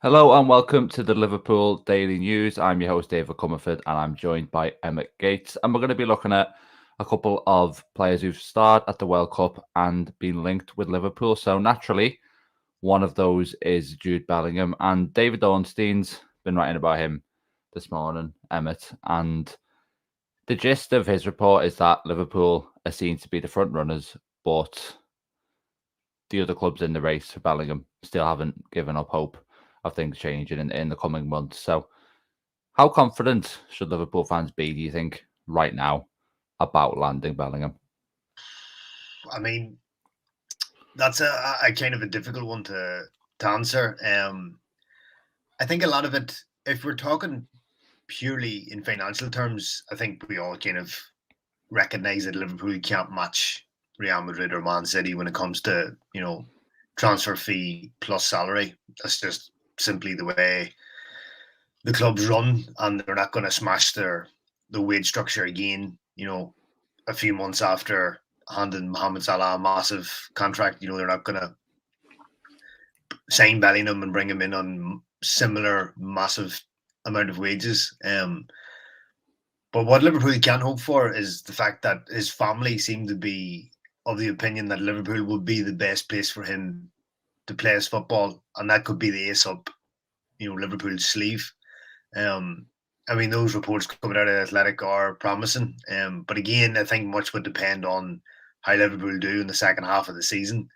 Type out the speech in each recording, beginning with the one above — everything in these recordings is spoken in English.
Hello and welcome to the Liverpool Daily News. I'm your host, David Comerford, and I'm joined by Emmet Gates. And we're going to be looking at a couple of players who've starred at the World Cup and been linked with Liverpool. So naturally, one of those is Jude Bellingham. And David Ornstein's been writing about him this morning, Emmet. And the gist of his report is that Liverpool are seen to be the front runners, but the other clubs in the race for Bellingham still haven't given up hope of things changing in the coming months. So, how confident should Liverpool fans be, do you think, right now about landing Bellingham? I mean, that's a kind of a difficult one to answer. I think a lot of it, if we're talking purely in financial terms, I think we all kind of recognize that Liverpool can't match Real Madrid or Man City when it comes to transfer fee plus salary. That's just simply the way the clubs run, and they're not going to smash the wage structure again. A few months after handing Mohamed Salah a massive contract, they're not going to sign Bellingham and bring him in on similar massive amount of wages. But what Liverpool can hope for is the fact that his family seem to be of the opinion that Liverpool would be the best place for him to play his football, and that could be the ace up, Liverpool's sleeve. I mean, those reports coming out of Athletic are promising. But again, I think much would depend on how Liverpool do in the second half of the season.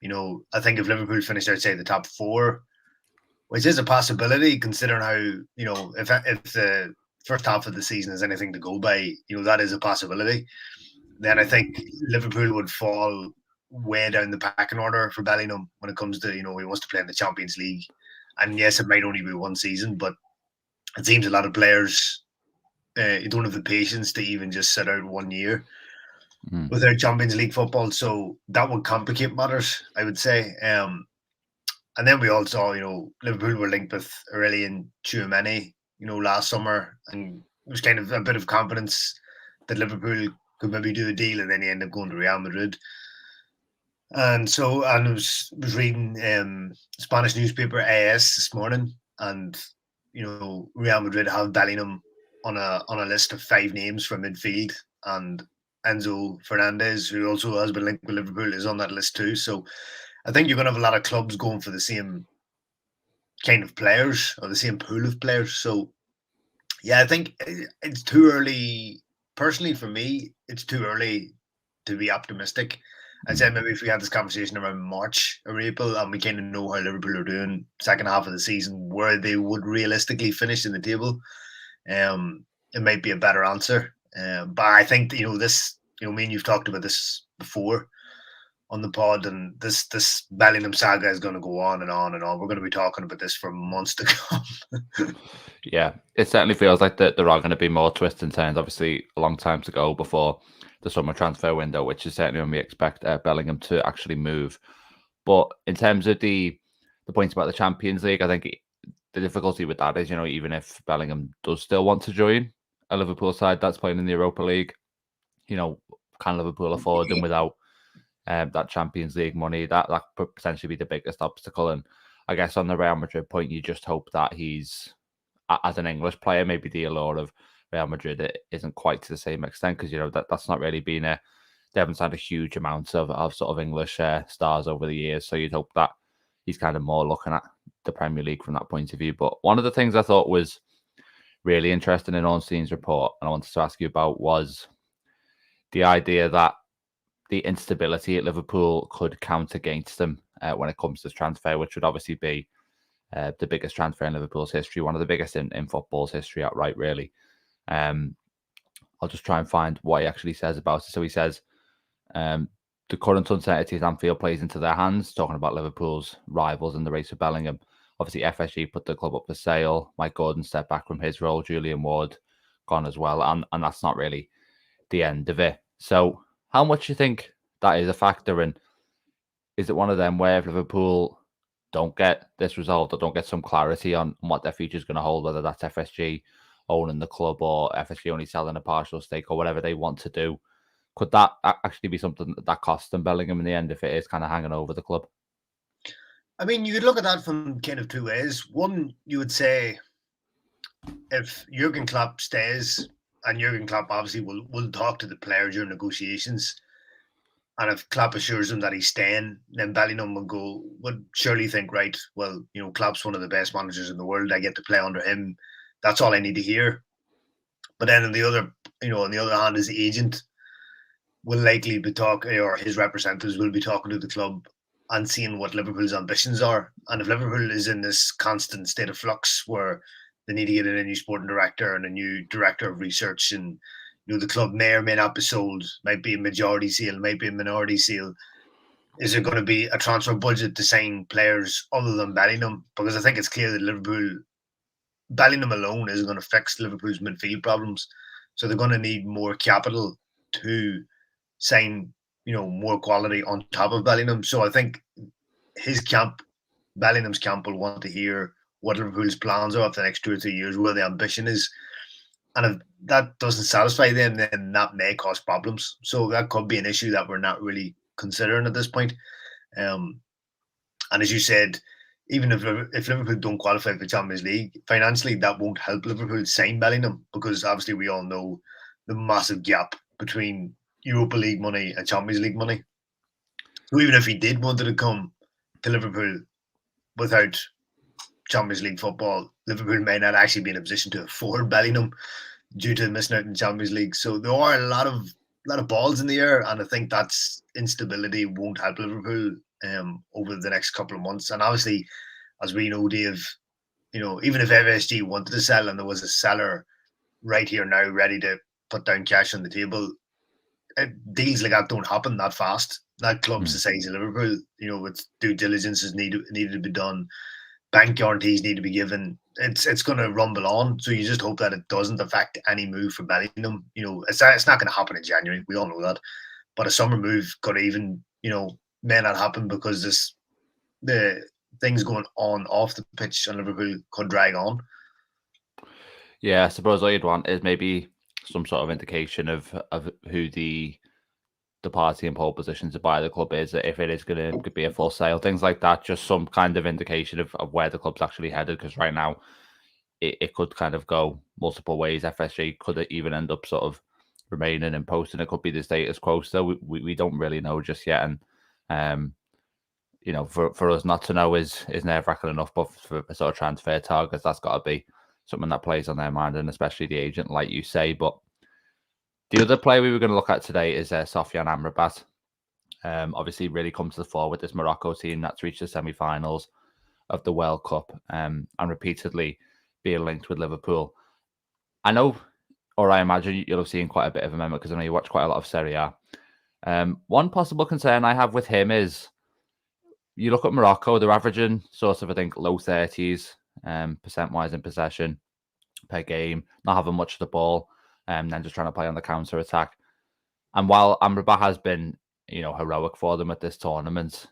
I think if Liverpool finish outside the top four, which is a possibility considering how, if the first half of the season is anything to go by, that is a possibility. Then I think Liverpool would fall way down the pecking order for Bellingham when it comes to, he wants to play in the Champions League. And yes, it might only be one season, but it seems a lot of players don't have the patience to even just sit out 1 year with their Champions League football. So that would complicate matters, I would say. And then we all saw, Liverpool were linked with Aurelien Tchouameni, last summer, and it was kind of a bit of confidence that Liverpool could maybe do a deal, and then he ended up going to Real Madrid. And I was reading Spanish newspaper AS this morning, and Real Madrid have Bellingham on a list of 5 names for midfield, and Enzo Fernandez, who also has been linked with Liverpool, is on that list too. So I think you're going to have a lot of clubs going for the same kind of players or the same pool of players. So yeah, I think it's too early. Personally, for me, it's too early to be optimistic. I'd say maybe if we had this conversation around March or April and we kind of know how Liverpool are doing second half of the season, where they would realistically finish in the table, it might be a better answer. But I think this, me and you've talked about this before on the pod, and this Bellingham saga is going to go on and on and on. We're going to be talking about this for months to come. Yeah, it certainly feels like that there are going to be more twists and turns. Obviously, a long time to go before the summer transfer window, which is certainly when we expect Bellingham to actually move. But in terms of the points about the Champions League, I think the difficulty with that is, even if Bellingham does still want to join a Liverpool side that's playing in the Europa League, can Liverpool afford them without that Champions League money? That could potentially be the biggest obstacle. And I guess on the Real Madrid point, you just hope that he's, as an English player, maybe the allure of Real Madrid isn't quite to the same extent, because that's not really been they haven't signed a huge amount of sort of English stars over the years. So you'd hope that he's kind of more looking at the Premier League from that point of view. But one of the things I thought was really interesting in Ornstein's report, and I wanted to ask you about, was the idea that the instability at Liverpool could count against them when it comes to transfer, which would obviously be the biggest transfer in Liverpool's history, one of the biggest in football's history outright, really. I'll just try and find what he actually says about it. So he says, the current uncertainty at Anfield plays into their hands, talking about Liverpool's rivals in the race for Bellingham. Obviously, FSG put the club up for sale. Mike Gordon stepped back from his role. Julian Ward gone as well. And that's not really the end of it. So how much do you think that is a factor? And is it one of them where if Liverpool don't get this resolved or don't get some clarity on what their future is going to hold, whether that's FSG owning the club or FSG only selling a partial stake or whatever they want to do, could that actually be something that costs them Bellingham in the end if it is kind of hanging over the club? I mean, you could look at that from kind of two ways. One, you would say if Jurgen Klopp stays, and Jurgen Klopp obviously will talk to the player during negotiations, and if Klopp assures him that he's staying, then Bellingham would surely think, right, well, Klopp's one of the best managers in the world. I get to play under him. That's all I need to hear. But then on the other hand, his agent will likely be talking, or his representatives will be talking to the club and seeing what Liverpool's ambitions are. And if Liverpool is in this constant state of flux where they need to get in a new sporting director and a new director of research, and the club may or may not be sold, might be a majority sale, might be a minority sale. Is there going to be a transfer budget to sign players other than Bellingham? Because I think it's clear that Bellingham alone isn't going to fix Liverpool's midfield problems. So they're going to need more capital to sign, more quality on top of Bellingham. So I think Bellingham's camp will want to hear what Liverpool's plans are for the next 2 or 3 years, where the ambition is. And if that doesn't satisfy them, then that may cause problems. So that could be an issue that we're not really considering at this point. And as you said, even if Liverpool don't qualify for Champions League, financially that won't help Liverpool sign Bellingham, because obviously we all know the massive gap between Europa League money and Champions League money. So even if he did want to come to Liverpool without Champions League football, Liverpool may not actually be in a position to afford Bellingham due to missing out in Champions League. So there are a lot of balls in the air, and I think that's instability won't help Liverpool over the next couple of months. And obviously, as we know, Dave, even if FSG wanted to sell and there was a seller right here now ready to put down cash on the table, deals like that don't happen that fast. That club's the size of Liverpool, with due diligence needed to be done, bank guarantees need to be given. It's going to rumble on. So you just hope that it doesn't affect any move for Bellingham. It's not going to happen in January. We all know that. But a summer move could even, may not happen, because the things going on off the pitch on Liverpool could drag on. Yeah, I suppose all you'd want is maybe some sort of indication of who the party in pole position to buy the club is, if it is going to be a full sale, things like that. Just some kind of indication of where the club's actually headed, because right now it could kind of go multiple ways. FSG could even end up sort of remaining in post, and it could be the status quo. So we don't really know just yet. And for us not to know is nerve-wracking enough. But for sort of transfer targets, that's got to be something that plays on their mind, and especially the agent, like you say. But the other player we were going to look at today is Sofyan Amrabat. Obviously, really come to the fore with this Morocco team that's reached the semi-finals of the World Cup, and repeatedly being linked with Liverpool. I know, or I imagine you'll have seen quite a bit of him, Emmet, because I know you watch quite a lot of Serie A. One possible concern I have with him is, you look at Morocco, they're averaging sort of, I think, low 30s percent-wise in possession per game, not having much of the ball, and then just trying to play on the counter-attack. And while Amrabat has been, heroic for them at this tournament,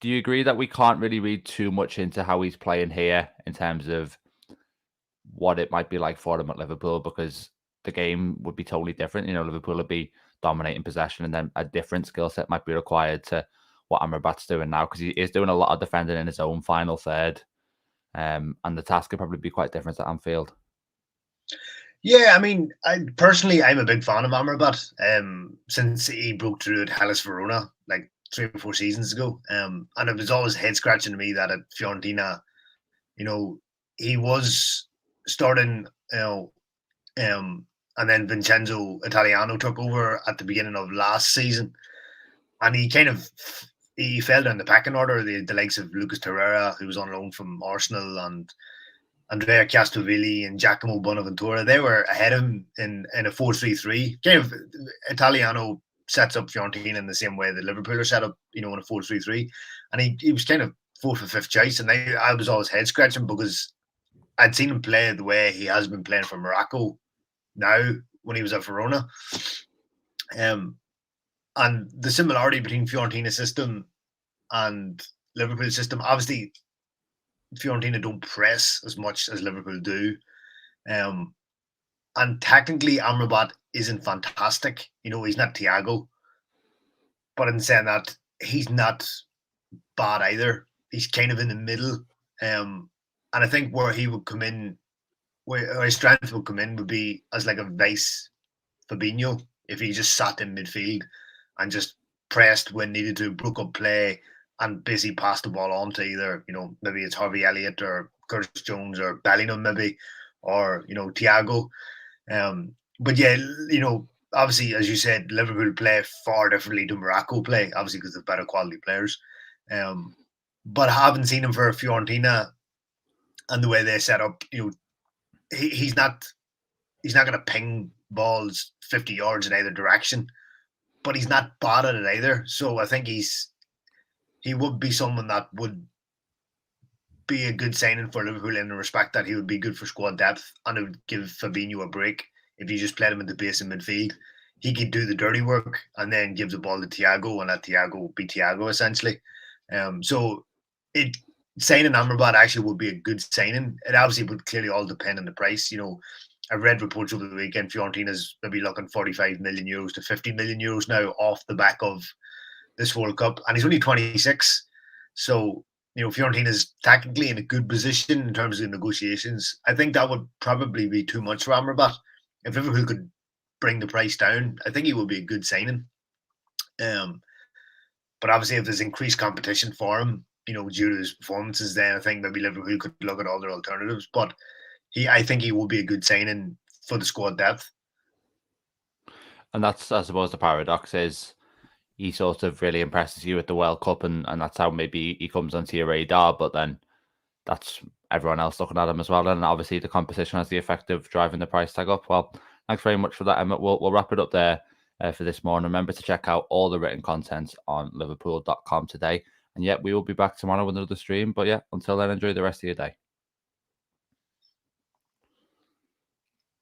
do you agree that we can't really read too much into how he's playing here in terms of what it might be like for him at Liverpool? Because the game would be totally different. Liverpool would be dominating possession, and then a different skill set might be required to what Amrabat's doing now, because he is doing a lot of defending in his own final third. And the task could probably be quite different at Anfield. Yeah, I mean, I'm a big fan of Amrabat since he broke through at Hellas Verona like 3 or 4 seasons ago. And it was always head scratching to me that at Fiorentina, he was starting, and then Vincenzo Italiano took over at the beginning of last season, and he fell down the pecking order. The likes of Lucas Torreira, who was on loan from Arsenal, and Andrea Castovilli and Giacomo Bonaventura, they were ahead of him in a 4-3-3. Kind of Italiano sets up Fiorentina in the same way that Liverpool are set up, in a 4-3-3. And he was kind of 4th or 5th choice. And I was always head scratching, because I'd seen him play the way he has been playing for Morocco now when he was at Verona. And the similarity between Fiorentina's system and Liverpool's system, obviously, Fiorentina don't press as much as Liverpool do. And technically, Amrabat isn't fantastic. He's not Thiago. But in saying that, he's not bad either. He's kind of in the middle. And I think where he would come in, where his strength would come in, would be as like a vice Fabinho, if he just sat in midfield and just pressed when needed to, broke up play, and basically passed the ball on to either, maybe it's Harvey Elliott or Curtis Jones or Bellingham maybe, or, Thiago. But yeah, obviously, as you said, Liverpool play far differently to Morocco play, obviously because they're better quality players. But I haven't seen him for Fiorentina and the way they set up. He's not going to ping balls 50 yards in either direction, but he's not bad at it either. So I think he would be someone that would be a good signing for Liverpool in the respect that he would be good for squad depth, and it would give Fabinho a break if you just played him at the base of midfield. He could do the dirty work and then give the ball to Thiago, and let Thiago be Thiago essentially. So signing Amrabat actually would be a good signing. It obviously would clearly all depend on the price. I read reports over the weekend Fiorentina's maybe looking 45 million euros to 50 million euros now off the back of this World Cup, and he's only 26. So, Fiorentina's technically in a good position in terms of negotiations. I think that would probably be too much for Amrabat. If Liverpool could bring the price down, I think he would be a good signing. But obviously, if there's increased competition for him, due to his performances, then I think maybe Liverpool could look at other alternatives. But I think he will be a good signing for the squad depth. And that's, I suppose, the paradox is he sort of really impresses you at the World Cup, and that's how maybe he comes onto your radar. But then that's everyone else looking at him as well. And obviously the competition has the effect of driving the price tag up. Well, thanks very much for that, Emmet. We'll wrap it up there for this morning. Remember to check out all the written content on liverpool.com today. And yeah, we will be back tomorrow with another stream. But yeah, until then, enjoy the rest of your day.